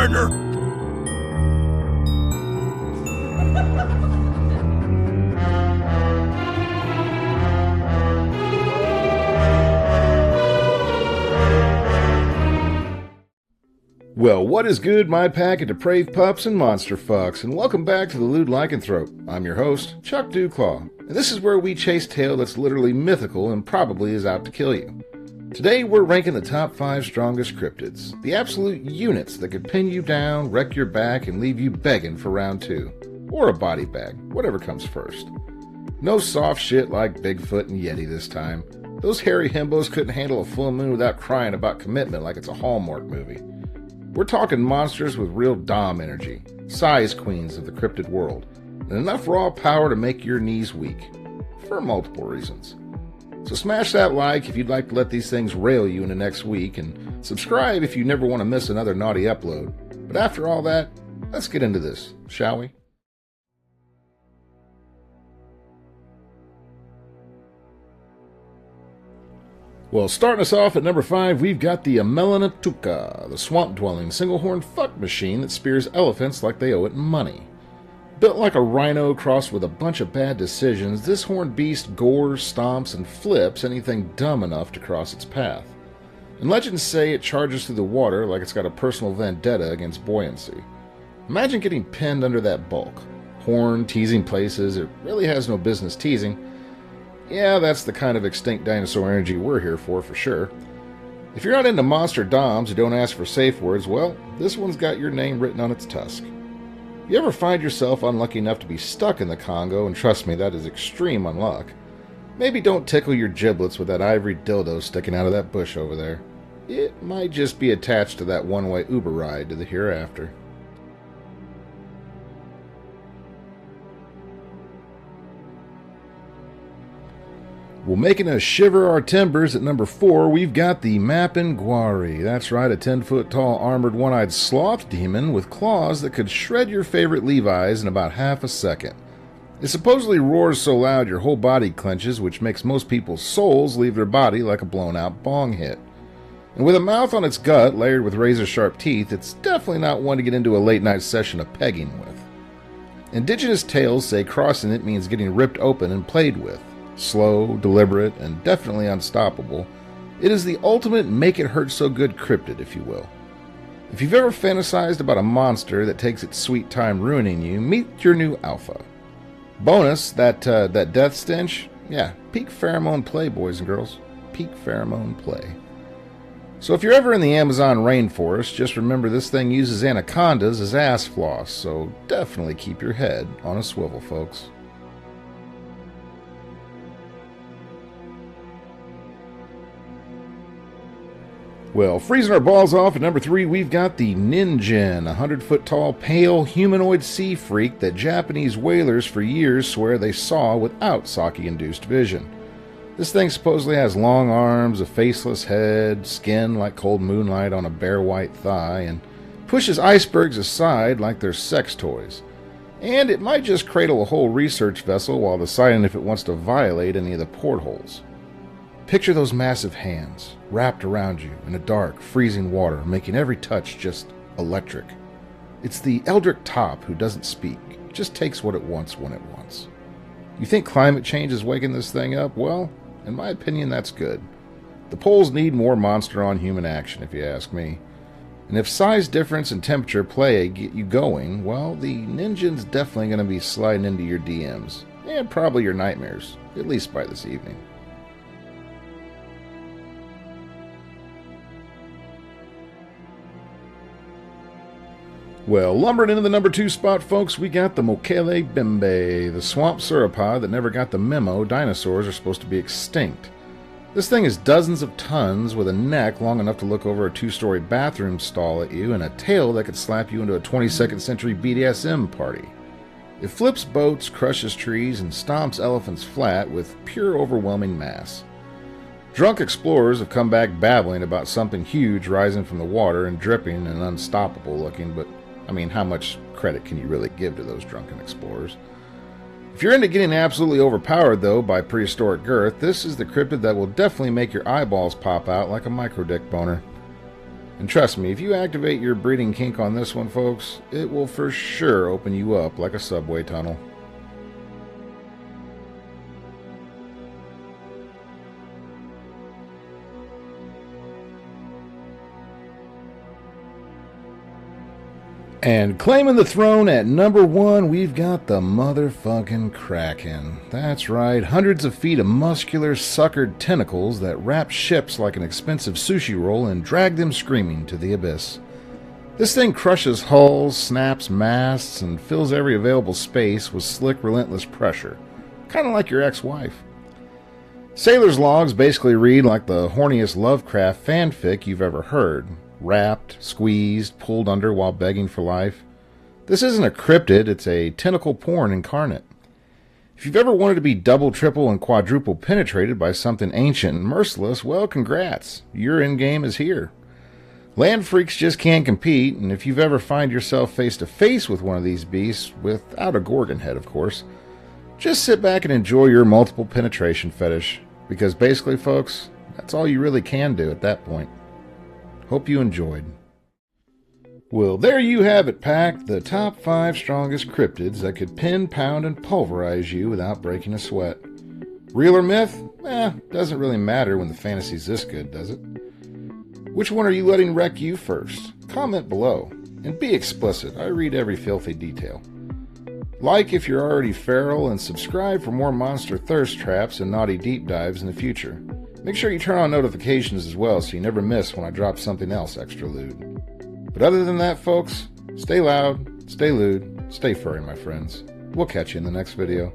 partner. Well, what is good, my pack of depraved pups and monster fucks, and welcome back to the Lewd Lycanthrope. I'm your host, Chuck Dewclaw, and this is where we chase tale that's literally mythical and probably is out to kill you. Today, we're ranking the top 5 strongest cryptids, the absolute units that could pin you down, wreck your back, and leave you begging for round 2. Or a body bag, whatever comes first. No soft shit like Bigfoot and Yeti this time. Those hairy himbos couldn't handle a full moon without crying about commitment like it's a Hallmark movie. We're talking monsters with real Dom energy, size queens of the cryptid world, and enough raw power to make your knees weak, for multiple reasons. So smash that like if you'd like to let these things rail you into next week, and subscribe if you never want to miss another naughty upload. But after all that, let's get into this, shall we? Well, starting us off at number 5, we've got the Amelanatuka, the swamp-dwelling, single-horned fuck machine that spears elephants like they owe it money. Built like a rhino crossed with a bunch of bad decisions, this horned beast gores, stomps, and flips anything dumb enough to cross its path. And legends say it charges through the water like it's got a personal vendetta against buoyancy. Imagine getting pinned under that bulk. Horn, teasing places it really has no business teasing. Yeah, that's the kind of extinct dinosaur energy we're here for sure. If you're not into monster doms who don't ask for safe words, well, this one's got your name written on its tusk. If you ever find yourself unlucky enough to be stuck in the Congo, and trust me, that is extreme unluck, maybe don't tickle your giblets with that ivory dildo sticking out of that bush over there. It might just be attached to that one-way Uber ride to the hereafter. Well, making us shiver our timbers at number 4, we've got the Mapinguari. That's right, a 10-foot-tall armored one-eyed sloth demon with claws that could shred your favorite Levi's in about half a second. It supposedly roars so loud your whole body clenches, which makes most people's souls leave their body like a blown-out bong hit. And with a mouth on its gut layered with razor-sharp teeth, it's definitely not one to get into a late-night session of pegging with. Indigenous tales say crossing it means getting ripped open and played with. Slow, deliberate, and definitely unstoppable, it is the ultimate make-it-hurt-so-good cryptid, if you will. If you've ever fantasized about a monster that takes its sweet time ruining you, meet your new alpha. Bonus, that death stench? Yeah, peak pheromone play, boys and girls. Peak pheromone play. So if you're ever in the Amazon rainforest, just remember this thing uses anacondas as ass floss, so definitely keep your head on a swivel, folks. Well, freezing our balls off at number 3, we've got the Ninjin, a 100-foot-tall, pale, humanoid sea freak that Japanese whalers for years swear they saw without sake-induced vision. This thing supposedly has long arms, a faceless head, skin like cold moonlight on a bare white thigh, and pushes icebergs aside like they're sex toys. And it might just cradle a whole research vessel while deciding if it wants to violate any of the portholes. Picture those massive hands, wrapped around you in a dark, freezing water, making every touch just electric. It's the Eldritch Top who doesn't speak, just takes what it wants when it wants. You think climate change is waking this thing up? Well, in my opinion, that's good. The poles need more monster-on-human action, if you ask me. And if size difference and temperature play get you going, well, the Ninjin's definitely going to be sliding into your DMs, and probably your nightmares, at least by this evening. Well, lumbering into the number 2 spot, folks, we got the Mokele Bimbe, the swamp sauropod that never got the memo dinosaurs are supposed to be extinct. This thing is dozens of tons with a neck long enough to look over a 2-story bathroom stall at you and a tail that could slap you into a 22nd century BDSM party. It flips boats, crushes trees, and stomps elephants flat with pure overwhelming mass. Drunk explorers have come back babbling about something huge rising from the water and dripping and unstoppable looking, but I mean, how much credit can you really give to those drunken explorers? If you're into getting absolutely overpowered, though, by prehistoric girth, this is the cryptid that will definitely make your eyeballs pop out like a micro-dick boner. And trust me, if you activate your breeding kink on this one, folks, it will for sure open you up like a subway tunnel. And claiming the throne at number 1, we've got the motherfucking Kraken. That's right, hundreds of feet of muscular, suckered tentacles that wrap ships like an expensive sushi roll and drag them screaming to the abyss. This thing crushes hulls, snaps masts, and fills every available space with slick, relentless pressure. Kind of like your ex-wife. Sailor's logs basically read like the horniest Lovecraft fanfic you've ever heard. Wrapped, squeezed, pulled under while begging for life. This isn't a cryptid, it's a tentacle porn incarnate. If you've ever wanted to be double, triple, and quadruple penetrated by something ancient and merciless, well, congrats. Your endgame is here. Land freaks just can't compete, and if you've ever find yourself face to face with one of these beasts, without a Gorgon head, of course, just sit back and enjoy your multiple penetration fetish, because basically, folks, that's all you really can do at that point. Hope you enjoyed. Well, there you have it, Pack. The top 5 strongest cryptids that could pin, pound, and pulverize you without breaking a sweat. Real or myth? Doesn't really matter when the fantasy's this good, does it? Which one are you letting wreck you first? Comment below. And be explicit. I read every filthy detail. Like if you're already feral, and subscribe for more monster thirst traps and naughty deep dives in the future. Make sure you turn on notifications as well so you never miss when I drop something else extra lewd. But other than that, folks, stay loud, stay lewd, stay furry, my friends. We'll catch you in the next video.